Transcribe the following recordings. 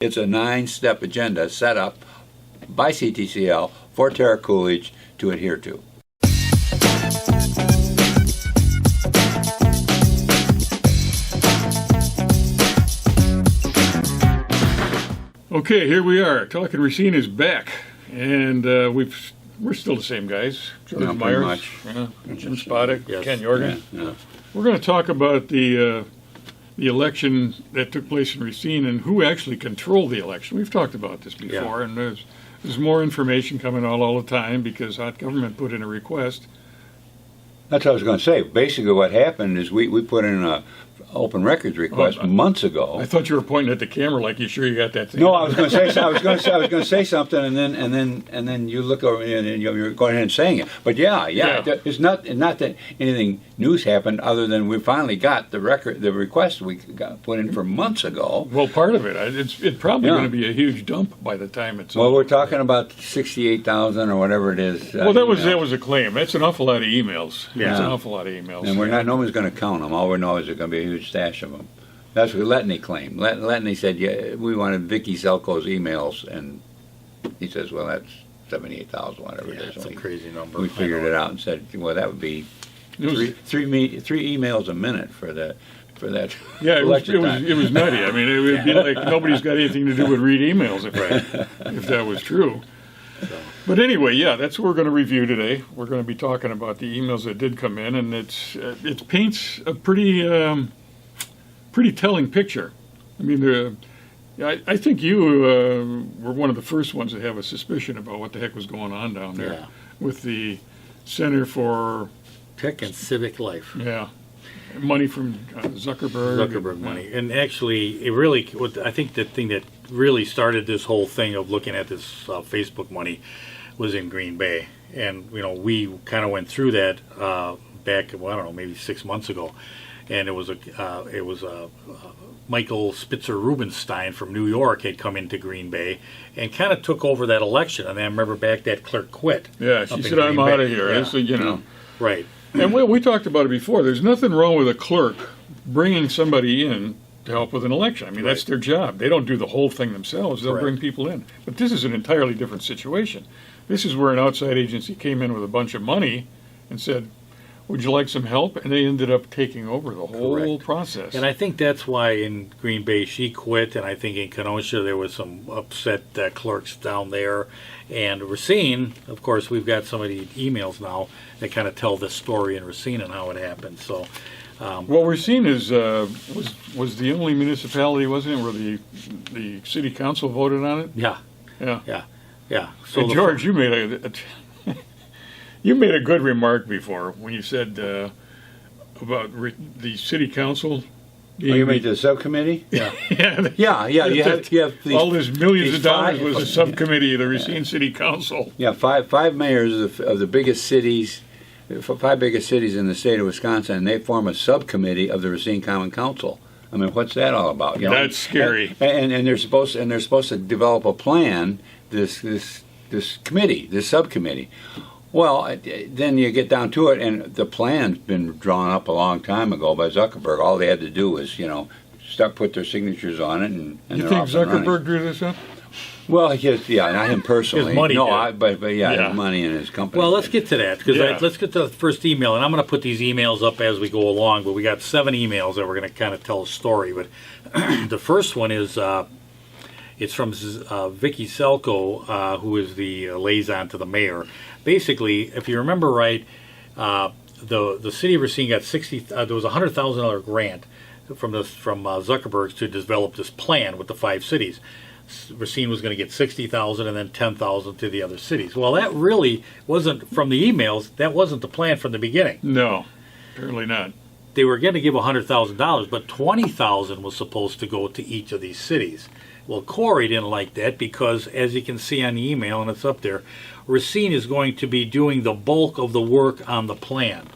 It's a 9-step agenda set up by CTCL for Tara Coolidge to adhere to. Okay, here we are. Talking Racine is back, and we're still the same guys. George Myers, Jim Spodek, yes. Ken Jorgen. Yeah. We're going to talk about the election that took place in Racine and who actually controlled the election. We've talked about this before, and there's more information coming out all the time because Hot Government put in a request. That's what I was going to say. Basically, what happened is we put in a open records request months ago. I thought you were pointing at the camera like you sure you got that thing. No, I was going to say I was going to say something, and then you look over and you're going ahead and saying it. But yeah. It's not that anything news happened other than we finally got the request we got put in for months ago. Well, part of it, it's probably going to be a huge dump by the time it's. Well, we're talking about 68,000 or whatever it is. Well, that was a claim. That's an awful lot of emails. Yeah, it's an awful lot of emails. And no one's going to count them. All we know is there's going to be a huge stash of them. That's what Letney claimed. Letney said, yeah, we wanted Vicky Selko's emails, and he says, well, that's 78,000, whatever it is. That's a crazy number. We figured it out and said, well, that would be three emails a minute for that. Yeah, it was nutty. I mean, it would be like nobody's got anything to do with read emails if that was true. But anyway, that's what we're going to review today. We're going to be talking about the emails that did come in, and it paints a pretty telling picture. I mean, I think you were one of the first ones to have a suspicion about what the heck was going on down there with the Center for Tech and Civic Life. Yeah. Money from Zuckerberg. Zuckerberg money. And actually, I think the thing that really started this whole thing of looking at this Facebook money was in Green Bay. And, we kind of went through that back, I don't know, maybe 6 months ago. And it was Michael Spitzer Rubenstein from New York had come into Green Bay and kind of took over that election. And I remember back that clerk quit. Yeah, she said, I'm out of here. Yeah. Right. And we talked about it before. There's nothing wrong with a clerk bringing somebody in to help with an election. I mean, that's their job. They don't do the whole thing themselves. They'll bring people in. But this is an entirely different situation. This is where an outside agency came in with a bunch of money and said, would you like some help? And they ended up taking over the whole process. And I think that's why in Green Bay she quit, and I think in Kenosha there was some upset clerks down there. And Racine, of course, we've got some of the emails now that kind of tell the story in Racine and how it happened. So, well, Racine was the only municipality, wasn't it, where the city council voted on it? Yeah. So George, you made you made a good remark before when you said about the city council. You made the subcommittee? Yeah. You have all this millions of dollars was a subcommittee of the Racine City Council. Yeah, five mayors of the biggest cities, 5 biggest cities in the state of Wisconsin, and they form a subcommittee of the Racine Common Council. I mean, what's that all about? That's scary. And they're supposed to develop a plan. This subcommittee. Well, then you get down to it, and the plan's been drawn up a long time ago by Zuckerberg. All they had to do was, put their signatures on it, and you think Zuckerberg drew this up? Well, not him personally. His money. His money in his company. Well, let's get to that because let's get to the first email, and I'm going to put these emails up as we go along. But we got 7 emails that we're going to kind of tell a story. But the first one is. It's from Vicky Selko, who is the liaison to the mayor. Basically, if you remember right, the city of Racine got there was a $100,000 grant from Zuckerberg to develop this plan with the 5 cities. Racine was going to get $60,000 and then $10,000 to the other cities. Well, that really wasn't from the emails. That wasn't the plan from the beginning. No, apparently not. They were going to give $100,000, but $20,000 was supposed to go to each of these cities. Well, Corey didn't like that because, as you can see on the email, and it's up there, Racine is going to be doing the bulk of the work on the plan.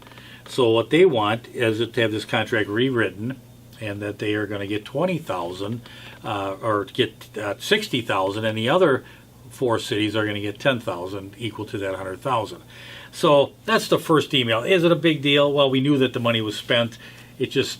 So what they want is to have this contract rewritten, and that they are going to get $20,000 or get $60,000, and the other 4 cities are going to get $10,000, equal to that $100,000. So that's the first email. Is it a big deal? Well, we knew that the money was spent. It just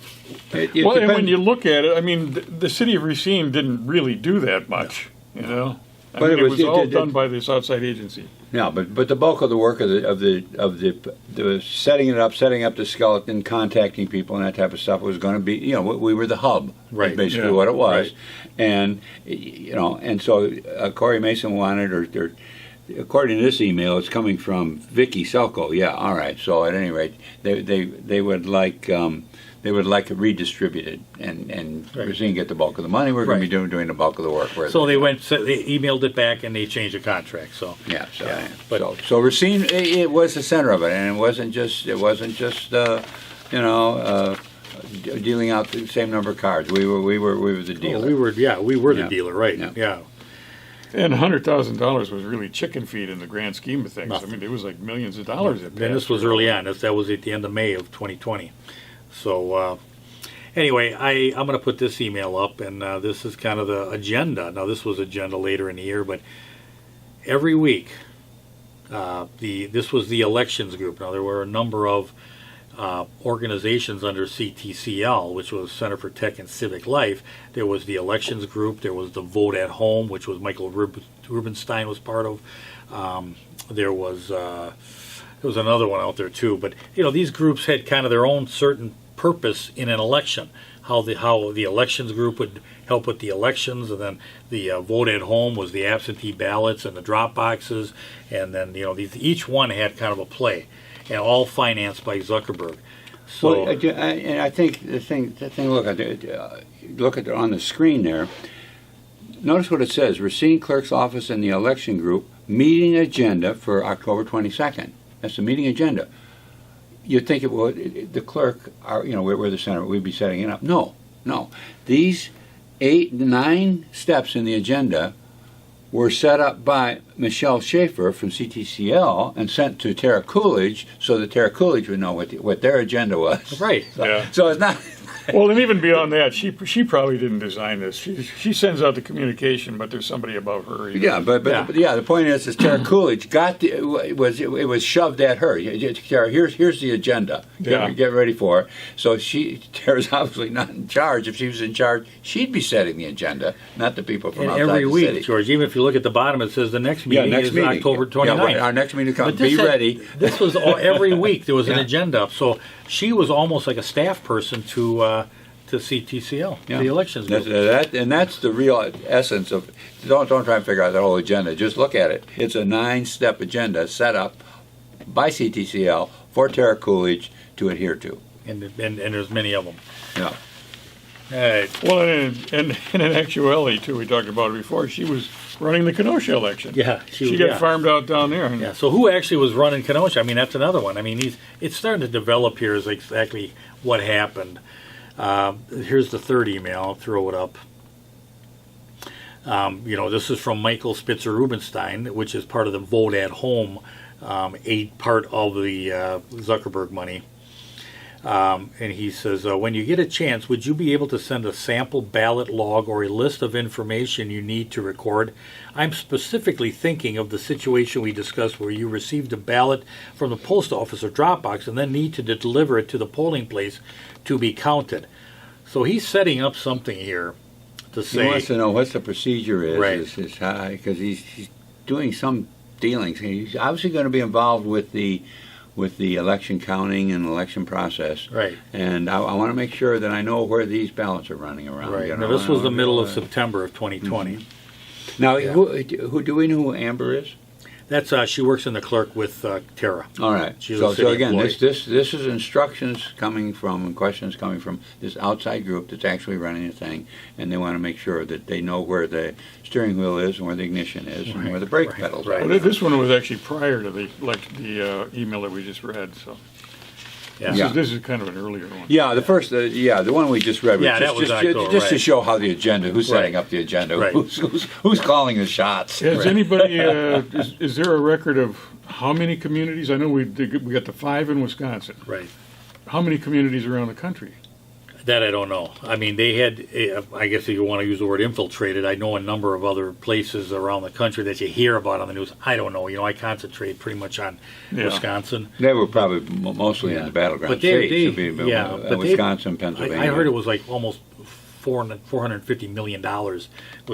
Well, and when you look at it, I mean, the city of Racine didn't really do that much, you know? I But mean, it it was- was all it- done by this outside agency. Yeah, but the bulk of the work of the setting it up, setting up the skeleton, contacting people, and that type of stuff was going to be, you know, we were the hub, Right, Basically, yeah, what it was, right. and you know, and so Corey Mason wanted, or according to this email, it's coming from Vicky Selko. Yeah, all right. So at any rate, they would like. They would like it redistributed, and Right. Racine get the bulk of the money. We're going to be Right. doing the bulk of the work. so they emailed it back and they changed the contract. So Yeah, so, Yeah, but- so Racine, it was the center of it, and it wasn't just dealing out the same number of cards. We were the dealer. we were the Yeah. dealer, right? Yeah. Yeah. And $100,000 was really chicken feed in the grand scheme of things. Nothing. I mean, it was like millions of dollars. that Then this passed was through. early on. That was at the end of May of 2020. So anyway, I'm going to put this email up, and this is kind of the agenda. Now, this was agenda later in the year, but every week, this was the elections group. Now, there were a number of organizations under CTCL, which was Center for Tech and Civic Life. There was the elections group. There was the Vote at Home, which was Michael Rubenstein was part of. There was another one out there too. But you know, these groups had kind of their own certain purpose in an election. How the elections group would help with the elections, and then the Vote at Home was the absentee ballots and the drop boxes, and then you know each one had kind of a play, and all financed by Zuckerberg. So Well, and I think the thing. Look at it on the screen there. Notice what it says: Racine Clerk's Office and the Election Group meeting agenda for October 22nd. That's the meeting agenda. You'd think the clerk, we're the center. We'd be setting it up. No. These 9 steps in the agenda were set up by Michelle Schaefer from CTCL and sent to Tara Coolidge so that Tara Coolidge would know what their agenda was. right. Yeah. So it's not. Well, and even beyond that, she probably didn't design this. She sends out the communication, but there's somebody above her. Yeah, but the point is Tara Coolidge it was shoved at her. Tara, here's the agenda. Get ready for it. So Tara's obviously not in charge. If she was in charge, she'd be setting the agenda, not the people from And outside every the week, city. George, even if you look at the bottom, it says the next meeting is October 29th. Yeah, right. Our next meeting comes. But this Be ready. This was every week. There was an Yeah. agenda. So she was almost like a staff person to CTCL, Yeah. the elections group. And that's the real essence of. Don't try and figure out that whole agenda. Just look at it. It's a 9-step agenda set up by CTCL for Tara Coolidge to adhere to. And there's many of them. Yeah. All right. Well, and in actuality, too, we talked about it before, she was running the Kenosha election. Yeah, She got farmed out down there. Yeah. So who actually was running Kenosha? I mean, that's another one. I mean, it's starting to develop here is exactly what happened. Here's the third email. I'll throw it up. This is from Michael Spitzer Rubenstein, which is part of the Vote at Home, part of the Zuckerberg money. And he says, when you get a chance, would you be able to send a sample ballot log or a list of information you need to record? I'm specifically thinking of the situation we discussed where you received a ballot from the post office or drop box and then need to deliver it to the polling place to be counted. So he's setting up something here to say... He wants to know what the procedure is. Right. Because he's doing some dealings. He's obviously going to be involved with the election counting and election process. Right. And I want to make sure that I know where these ballots are running around. Right. You Now, know, this was the middle of September of 2020. Mm-hmm. Now, Yeah. who do we know who Amber is? That's she works in the clerk with Tara. All right. She's So a city again, employee. this is instructions coming from and questions coming from this outside group that's actually running the thing, and they want to make sure that they know where the steering wheel is and where the ignition is and where the brake pedals are. Well, this one was actually prior to the email that we just read. So Yeah. this is kind of an earlier one. Yeah, the one we just read was Yeah, that was October, just to right. show how the agenda, who's setting Right. up the agenda, Right. who's calling the shots. Has anybody? Is there a record of how many communities? I know we got the 5 in Wisconsin. Right. How many communities around the country? That I don't know. I mean, they had, I guess if you want to use the word infiltrated, I know a number of other places around the country that you hear about on the news. I don't know. I concentrate pretty much on Wisconsin. They were probably mostly in the battleground But states. but Wisconsin, Pennsylvania. I heard it was like almost $450 million was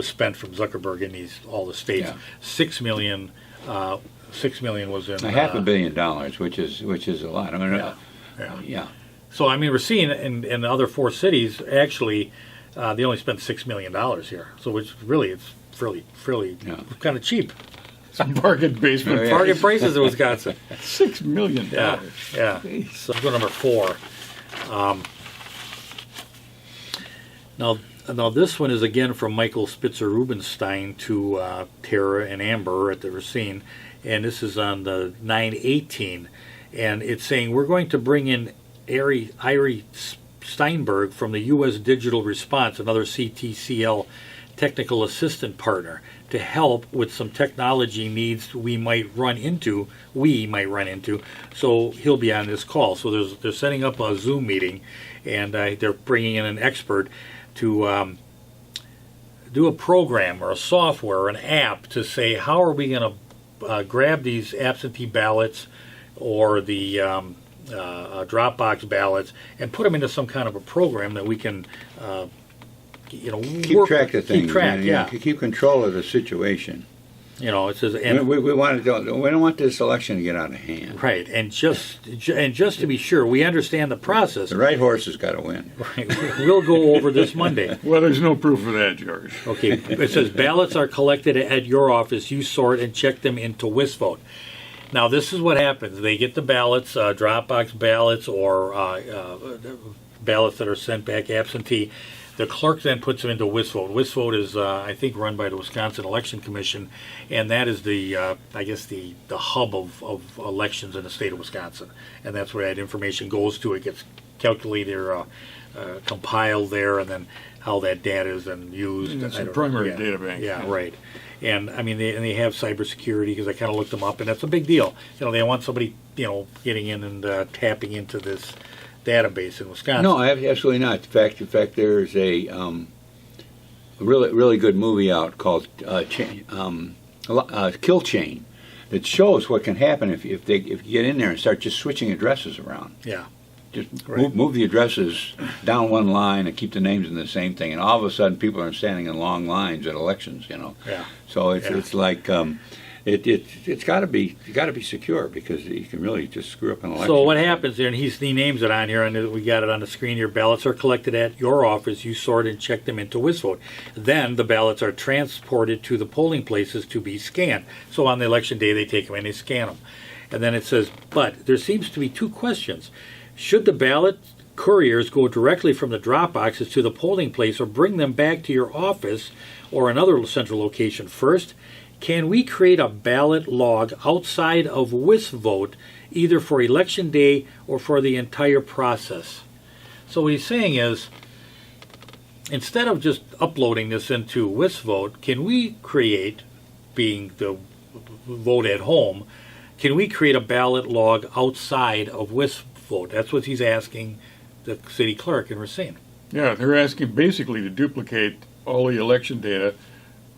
spent from Zuckerberg in all the states. Yeah. $6 million was in $500 million, which is a lot. I mean, yeah. So I mean, Racine and the other 4 cities actually they only spent $6 million here. So which really it's fairly kind of cheap. Some bargain basement. Bargain prices in Wisconsin. $6 million. Yeah. So go number 4. Now this one is again from Michael Spitzer Rubenstein to Tara and Amber at the Racine, and this is on the 9/18, and it's saying we're going to bring in Irie Steinberg from the U.S. Digital Response, another CTCL technical assistant partner, to help with some technology needs we might run into. So he'll be on this call. So they're setting up a Zoom meeting, and they're bringing in an expert to do a program or a software or an app to say how are we going to grab these absentee ballots or the Dropbox ballots and put them into some kind of a program that we can, keep track of things. Keep control of the situation. It says, and we don't want this election to get out of hand. Right, and just to be sure, we understand the process. The right horse has got to win. Right, we'll go over this Monday. Well, there's no proof of that, George. Okay, it says ballots are collected at your office. You sort and check them into WisVote. Now, this is what happens. They get the ballots, Dropbox ballots, or ballots that are sent back absentee. The clerk then puts them into WisVote. WisVote is, I think, run by the Wisconsin Election Commission, and that is the hub of elections in the state of Wisconsin. And that's where that information goes to. It gets calculated or compiled there, and then how that data is then used. It's a primary data bank. Yeah, right. And I mean, they have cybersecurity because I kind of looked them up, and that's a big deal. They want somebody getting in and tapping into this database in Wisconsin. No, absolutely not. In fact, there's a really good movie out called Kill Chain that shows what can happen if you get in there and start just switching addresses around. Yeah. Just move the addresses down one line and keep the names in the same thing, and all of a sudden people are standing in long lines at elections. Yeah. So it's like it's got to be secure because you can really just screw up an election. So what happens there? And he names it on here, and we got it on the screen here. Ballots are collected at your office. You sort and check them into WisVote. Then the ballots are transported to the polling places to be scanned. So on the election day, they take them and they scan them. And then it says, but there seems to be 2 questions. Should the ballot couriers go directly from the drop boxes to the polling place or bring them back to your office or another central location first? Can we create a ballot log outside of WisVote either for election day or for the entire process? So what he's saying is, instead of just uploading this into WisVote, can we create, being the vote at home, can we create a ballot log outside of WisVote? That's what he's asking the city clerk in Racine. Yeah, they're asking basically to duplicate all the election data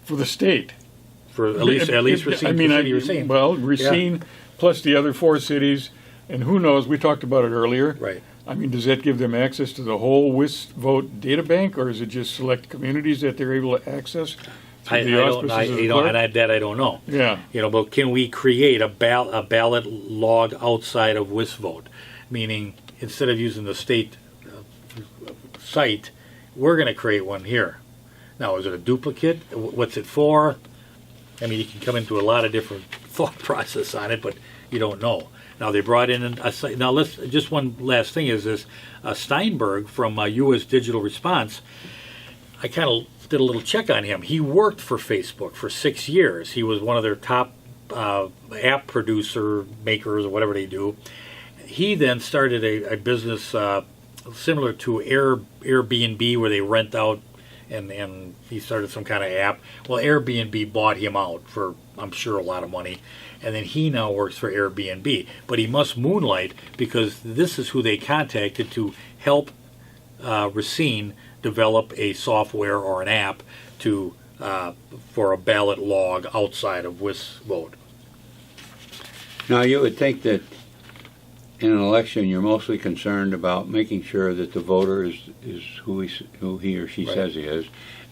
for the state. For at least Racine. Racine. Well, Racine plus the other 4 cities, and who knows? We talked about it earlier. Right. I mean, does that give them access to the whole WisVote data bank, or is it just select communities that they're able to access? I don't know. Yeah. But can we create a ballot log outside of WisVote? Meaning, instead of using the state site, we're going to create one here. Now, is it a duplicate? What's it for? I mean, you can come into a lot of different thought process on it, but you don't know. Now, they brought in a site. Now, just one last thing is this. Steinberg from U.S. Digital Response, I kind of did a little check on him. He worked for Facebook for 6 years. He was one of their top app producer makers or whatever they do. He then started a business similar to Airbnb, where they rent out, and he started some kind of app. Well, Airbnb bought him out for, I'm sure, a lot of money, and then he now works for Airbnb. But he must moonlight because this is who they contacted to help Racine develop a software or an app to for a ballot log outside of WisVote. Now, you would think that in an election, you're mostly concerned about making sure that the voter is who he or she Right. says he is,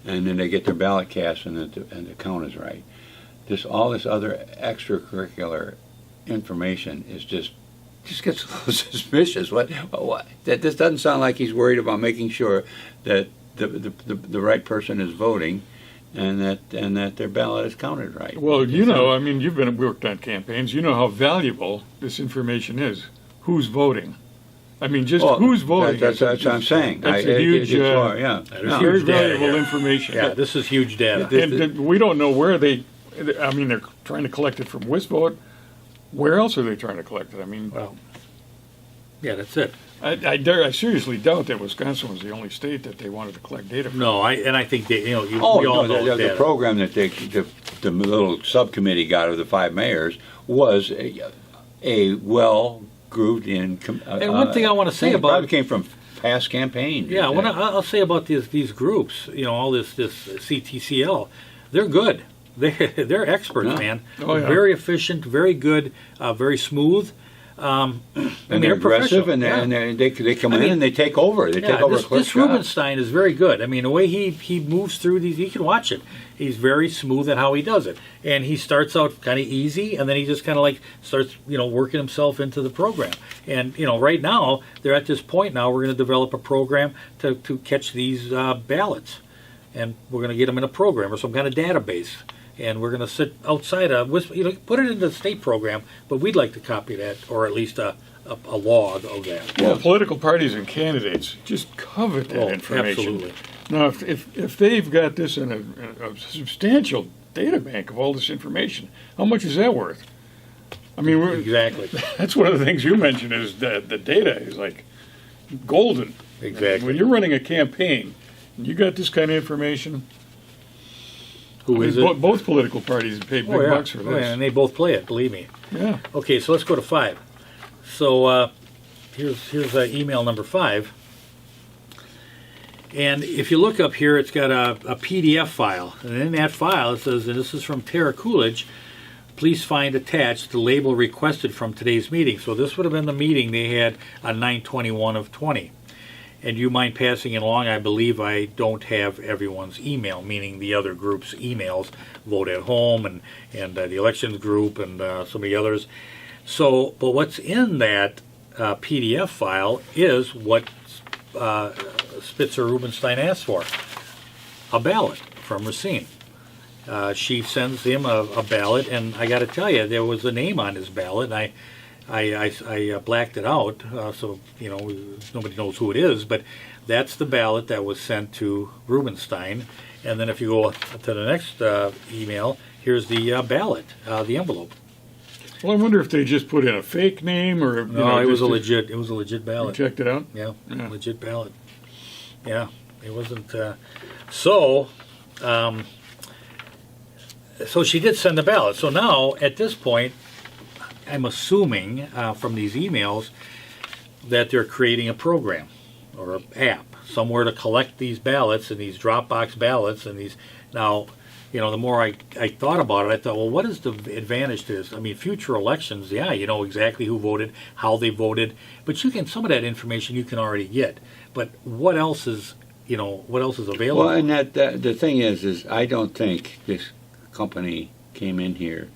and then they get their ballot cast and the count is right. All this other extracurricular information is just gets a little suspicious. What? That this doesn't sound like he's worried about making sure that the right person is voting, and that their ballot is counted right. Well, you know, I mean, you've worked on campaigns. You know how valuable this information is. Who's voting? I mean, just who's voting. That's what I'm saying. That's a huge, very huge data valuable here. information. Yeah, this is huge data. And we don't know where they. I mean, they're trying to collect it from WisVote. Where else are they trying to collect it? I mean, Well, yeah, that's it. I seriously doubt that Wisconsin was the only state that they wanted to collect data from. No, I think they, we all know the data. program that the little subcommittee got of the 5 mayors was a well-grooved in. And one thing I want to say it probably about came from past campaigns. yeah, what I'll say about these groups, all this CTCL, they're good. They're experts, Yeah. man. Oh, yeah. Very efficient, very good, very smooth. And they're aggressive, professional. and Yeah. they come in and they take over. They take over a clerk's this job. Rubenstein is very good. I mean, the way he moves through these, you can watch it. He's very smooth at how he does it, and he starts out kind of easy, and then he just kind of like starts, working himself into the program. And right now they're at this point now. We're going to develop a program to catch these ballots, and we're going to get them in a program or some kind of database. And we're going to sit outside put it in the state program, but we'd like to copy that, or at least a log of that. Well, political parties and candidates just covet that information. Absolutely. Now, if they've got this in a substantial data bank of all this information, how much is that worth? I mean, Exactly. that's one of the things you mentioned is that the data is like golden. Exactly. When you're running a campaign, and you got this kind of information. Who is it? Both political parties pay big bucks for Oh, this. yeah, and they both play it, believe me. Yeah. Okay, so let's go to 5. So here's email number 5. And if you look up here, it's got a PDF file. And in that file, it says, and this is from Tara Coolidge, please find attached the label requested from today's meeting. So this would have been the meeting they had on 9/21/20. And you mind passing it along? I believe I don't have everyone's email, meaning the other group's emails, Vote at Home and the elections group and some of the others. So, but what's in that PDF file is what Spitzer Rubenstein asked for, a ballot from Racine. She sends him a ballot, and I got to tell you, there was a name on his ballot, and I blacked it out, so nobody knows who it is. But that's the ballot that was sent to Rubenstein. And then if you go to the next email, here's the ballot, the envelope. Well, I wonder if they just put in a fake name or No, it was a legit ballot. Checked it out. Yeah, Yeah. legit ballot. Yeah, it wasn't. So she did send the ballot. So now at this point, I'm assuming from these emails that they're creating a program or an app somewhere to collect these ballots and these Dropbox ballots and these. Now, the more I thought about it, I thought, well, what is the advantage to this? I mean, future elections, yeah, you know exactly who voted, how they voted, but some of that information you can already get. But what else is available? Well, and the thing is I don't think this company came in here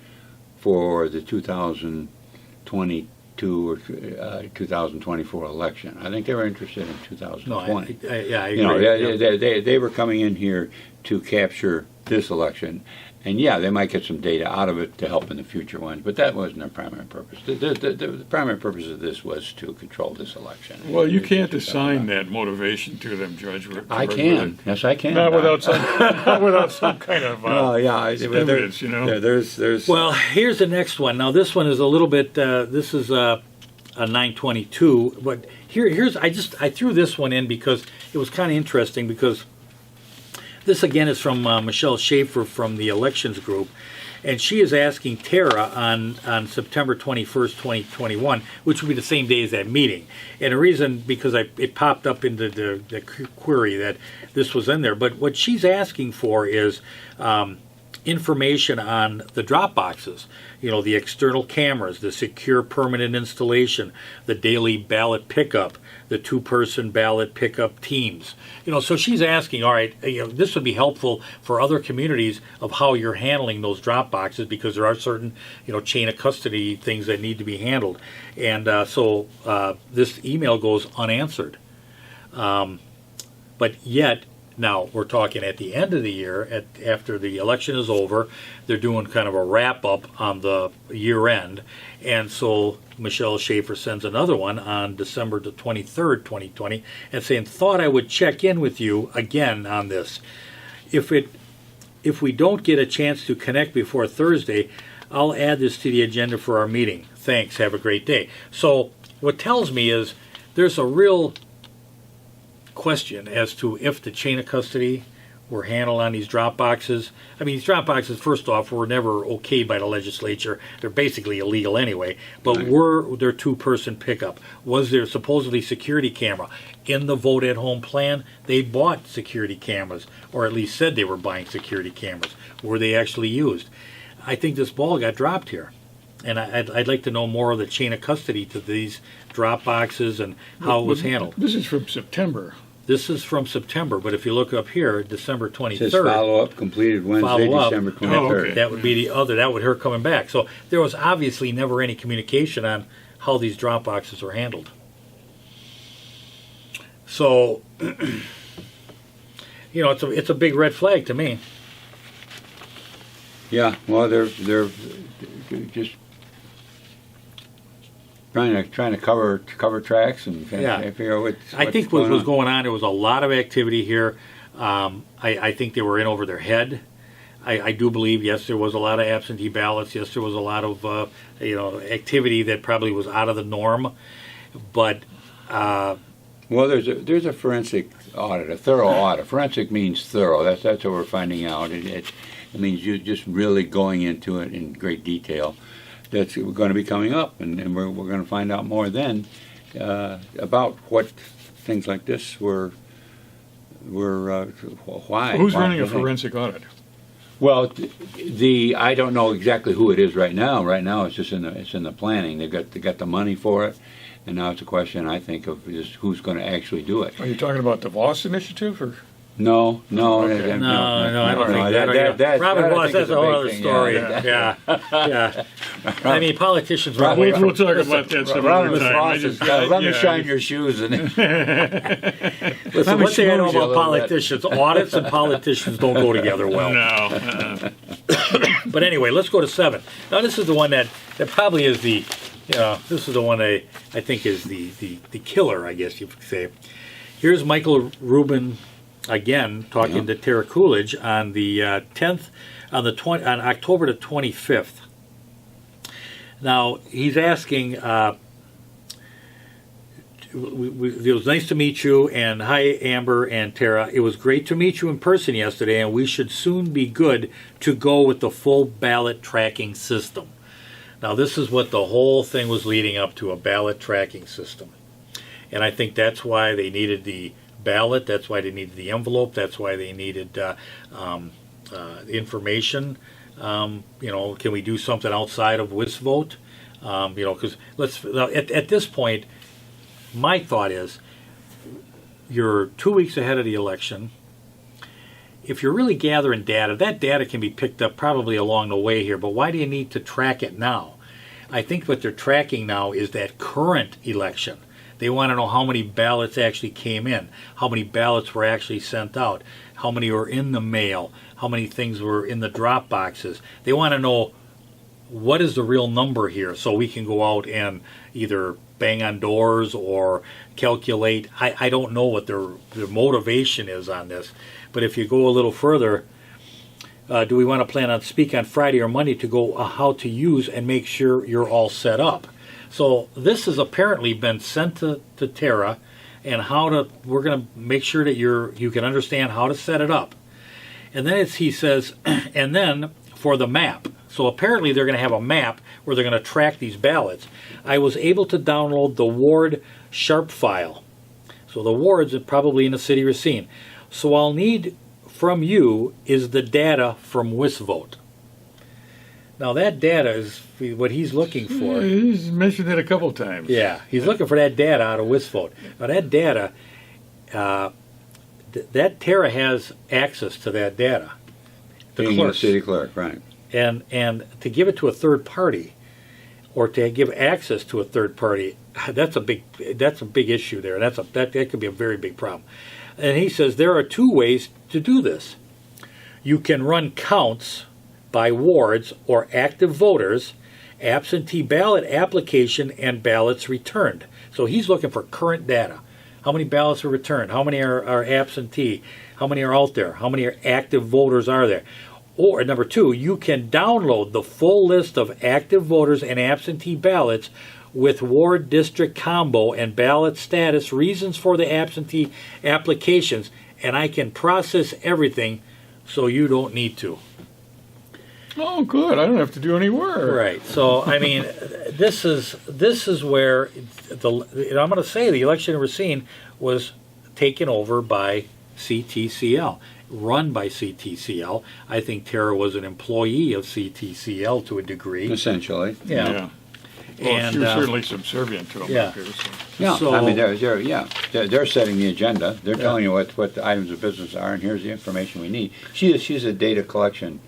for the 2022 or 2024 election. I think they were interested in 2020. No, I agree. They were coming in here to capture this election, and yeah, they might get some data out of it to help in the future ones, but that wasn't their primary purpose. The primary purpose of this was to control this election. Well, you can't assign that motivation to them, Judge. I can. Yes, I can. Not without some kind of evidence, There's. Well, here's the next one. Now, this one is a little bit. This is a 922, but here's I threw this one in because it was kind of interesting because this again is from Michelle Schaefer from the elections group, And she is asking Tara on September 21st, 2021, which would be the same day as that meeting. And the reason, because it popped up into the query that this was in there. But what she's asking for is information on the drop boxes, the external cameras, the secure permanent installation, the daily ballot pickup, the 2-person ballot pickup teams. So she's asking, all right, this would be helpful for other communities of how you're handling those drop boxes, because there are certain, chain of custody things that need to be handled. And so this email goes unanswered. But yet, now we're talking at the end of the year, after the election is over, they're doing kind of a wrap up on the year end, and so Michelle Schaefer sends another one on December the 23rd, 2020, and saying, "Thought I would check in with you again on this. If we don't get a chance to connect before Thursday, I'll add this to the agenda for our meeting. Thanks. Have a great day." So what tells me is there's a real question as to if the chain of custody were handled on these drop boxes. I mean, these drop boxes, first off, were never okayed by the legislature. They're basically illegal anyway. But Right. were there 2-person pickup? Was there supposedly security camera? In the vote at home plan, they bought security cameras, or at least said they were buying security cameras. Were they actually used? I think this ball got dropped here. And I'd like to know more of the chain of custody to these drop boxes and how it was handled. This is from September. This is from September, but if you look up here, December It 23rd. says follow-up completed Wednesday, Follow-up. December Oh, 23rd. okay. That would be the other. That would her coming back. So there was obviously never any communication on how these drop boxes were handled. So, it's a big red flag to me. Yeah, well, they're just trying to cover tracks and Yeah. figure out I think what was going on, there was a lot of activity here. I think they were in over their head. I do believe, yes, there was a lot of absentee ballots. Yes, there was a lot of activity that probably was out of the norm. But Well, there's a forensic audit, a thorough audit. Forensic means thorough. That's what we're finding out. It means you just really going into it in great detail. That's going to be coming up, and we're going to find out more then about what things like this were why. Who's why running a do they- forensic audit? Well, I don't know exactly who it is right now. Right now, it's just in the planning. They got the money for it, and now it's a question, I think, of just who's going to actually do it. Are you talking about the Voss initiative, or? No, Okay. no, I don't think that. Robin Voss, that's a whole other story. Yeah. I mean, politicians. Robin- We'll talk about that some Robin other time. Voss I is, just- let me yeah, shine your shoes and Listen, one thing I know schmooze you a about little politicians, audits and politicians don't go together well. No. But anyway, let's go to 7. Now, this is the one that probably is this is the one I think is the killer, I guess you could say. Here's Michael Rubin again talking to Tara Coolidge on the 10th, on October the 25th. Now, he's asking, it was nice to meet you, and hi, Amber and Tara. It was great to meet you in person yesterday, and we should soon be good to go with the full ballot tracking system. Now, this is what the whole thing was leading up to, a ballot tracking system. And I think that's why they needed the ballot, that's why they needed the envelope, that's why they needed the information. Can we do something outside of WisVote? Because at this point, my thought is, you're 2 weeks ahead of the election. If you're really gathering data, that data can be picked up probably along the way here, but why do you need to track it now? I think what they're tracking now is that current election. They want to know how many ballots actually came in, how many ballots were actually sent out, how many were in the mail, how many things were in the drop boxes. They want to know what is the real number here, so we can go out and either bang on doors or calculate. I don't know what their motivation is on this, but if you go a little further, do we want to plan on speak on Friday or Monday to go how to use and make sure you're all set up? So this has apparently been sent to Tara, and we're going to make sure that you can understand how to set it up. And then he says, and then for the map. So apparently they're going to have a map where they're going to track these ballots. I was able to download the ward sharp file. So the wards are probably in the city of Racine. So I'll need from you is the data from WisVote. Now that data is what he's looking for. He's mentioned it a couple times. Yeah, he's looking for that data out of WisVote. Now that data, that Tara has access to that data. Being the city clerk, right. And to give it to a third party, or to give access to a third party, that's a big issue there. That could be a very big problem. And he says there are two ways to do this. You can run counts by wards or active voters, absentee ballot application, and ballots returned. So he's looking for current data. How many ballots are returned? How many are absentee? How many are out there? How many active voters are there? Or number two, you can download the full list of active voters and absentee ballots with ward district combo and ballot status, reasons for the absentee applications, and I can process everything so you don't need to. Oh, good. I don't have to do any work. Right. So, I mean, this is where I'm going to say the election in Racine was taken over by CTCL, run by CTCL. I think Tara was an employee of CTCL to a degree. Essentially. Yeah. Well, And she was certainly subservient to him. yeah. Up here, so. Yeah, So- I mean, they're setting the agenda. They're telling you what the items of business are, and here's the information we need. She's a data collection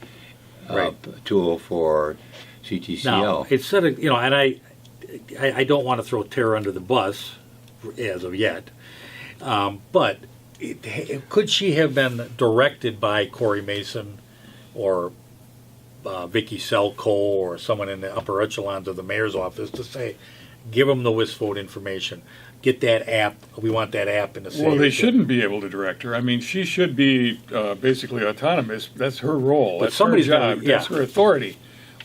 tool for CTCL. Now, instead of, and I don't want to throw Tara under the bus as of yet, but could she have been directed by Corey Mason or Vicky Selco or someone in the upper echelons of the mayor's office to say, give them the WisVote information, get that app, we want that app in the city. Well, they shouldn't be able to direct her. I mean, she should be basically autonomous. That's her role. But That's her somebody's job. gotta be- yeah. That's her authority.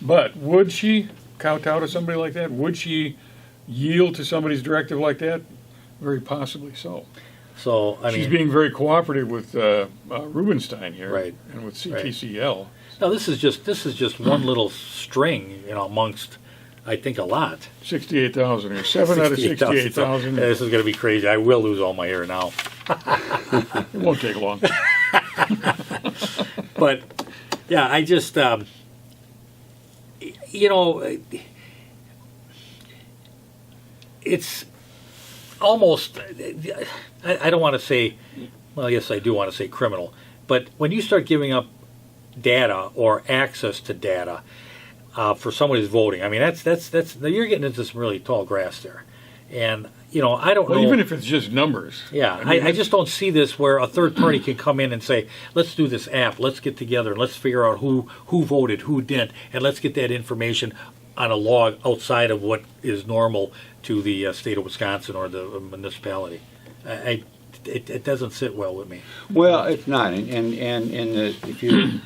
But would she kowtow to somebody like that? Would she yield to somebody's directive like that? Very possibly so. So, I She's mean, being very cooperative with Rubenstein here, Right. and with CTCL. now this is just one little string, amongst, I think, a lot. 68,000 or 7 out of 68,000. This is going to be crazy. I will lose all my hair now. It won't take long. But yeah, I just it's almost, I don't want to say, well, yes, I do want to say criminal, but when you start giving up data or access to data for someone who's voting, I mean, that's you're getting into some really tall grass there. And I don't know. Well, even if it's just numbers. Yeah, I just don't see this where a third party can come in and say, let's do this app, let's get together, and let's figure out who voted, who didn't, and let's get that information on a log outside of what is normal to the state of Wisconsin or the municipality. It doesn't sit well with me. Well, it's not, and if you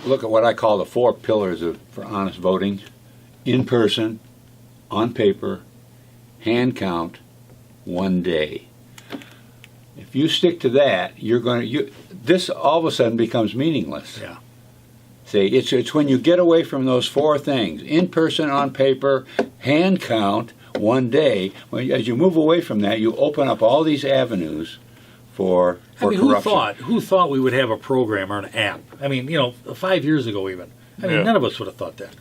look at what I call the 4 pillars for honest voting: in person, on paper, hand count, 1 day. If you stick to that, this all of a sudden becomes meaningless. Yeah. See, it's when you get away from those 4 things: in person, on paper, hand count, 1 day. As you move away from that, you open up all these avenues for corruption. Who thought we would have a program or an app? I mean, 5 years ago even. I mean, Yeah. none of us would have thought that.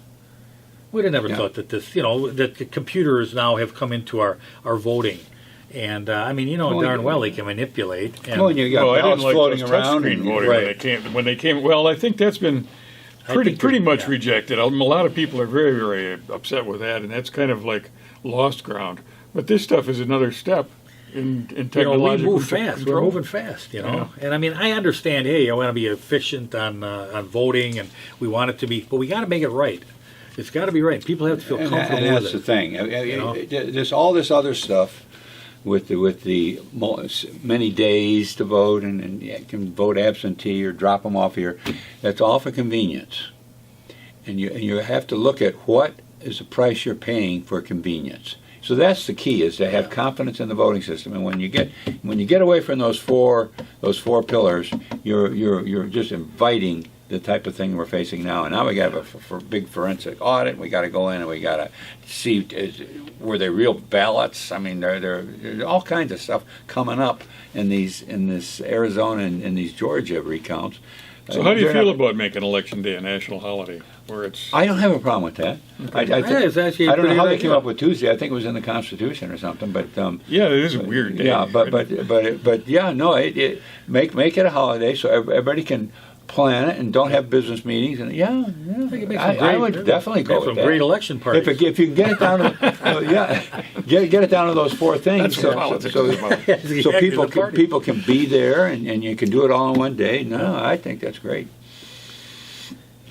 We'd have never thought that this, that the computers now have come into our voting. And, darn well they can manipulate. And, Well, you got Well, I didn't ballots like floating those around. touchscreen and- voting Right. when they came. Well, I think that's been pretty much rejected. A lot of people are very, very upset with that, and that's kind of like lost ground. But this stuff is another step in we technological move fast. control. We're moving fast, Yeah. And I mean, I understand. Hey, I want to be efficient on voting, and we want it to be, but we got to make it right. It's got to be right. People have to feel comfortable and that's with the it. thing. There's all this other stuff with the many days to vote, and you can vote absentee or drop them off here. That's all for convenience, and you have to look at what is the price you're paying for convenience. So that's the key: is to have confidence in the voting system. And when you get away from those four pillars, you're just inviting the type of thing we're facing now. And now we got to have a big forensic audit. We got to go in and we got to see were they real ballots. I mean, there's all kinds of stuff coming up in this Arizona and these Georgia recounts. So how do you feel about making Election Day a national holiday, where it's? I don't have a problem with that. Yeah, it's actually I don't know pretty how good they came idea. up with Tuesday. I think it was in the Constitution or something. But Yeah, it is a weird day. yeah, but yeah, no, make it a holiday so everybody can plan it and don't have business meetings. And I would definitely go Make with some that. great election parties. If you can get it down to get it down to those four things, That's what politics is about. so people can be there and you can do it all in one day. No, I think that's great.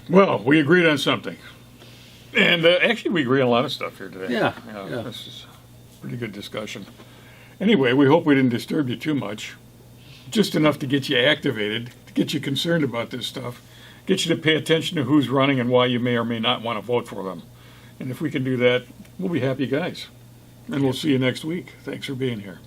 Well, we agreed on something, and actually, we agree on a lot of stuff here today. Yeah. This is a pretty good discussion. Anyway, we hope we didn't disturb you too much. Just enough to get you activated, to get you concerned about this stuff, get you to pay attention to who's running and why you may or may not want to vote for them. And if we can do that, we'll be happy guys. And we'll see you next week. Thanks for being here.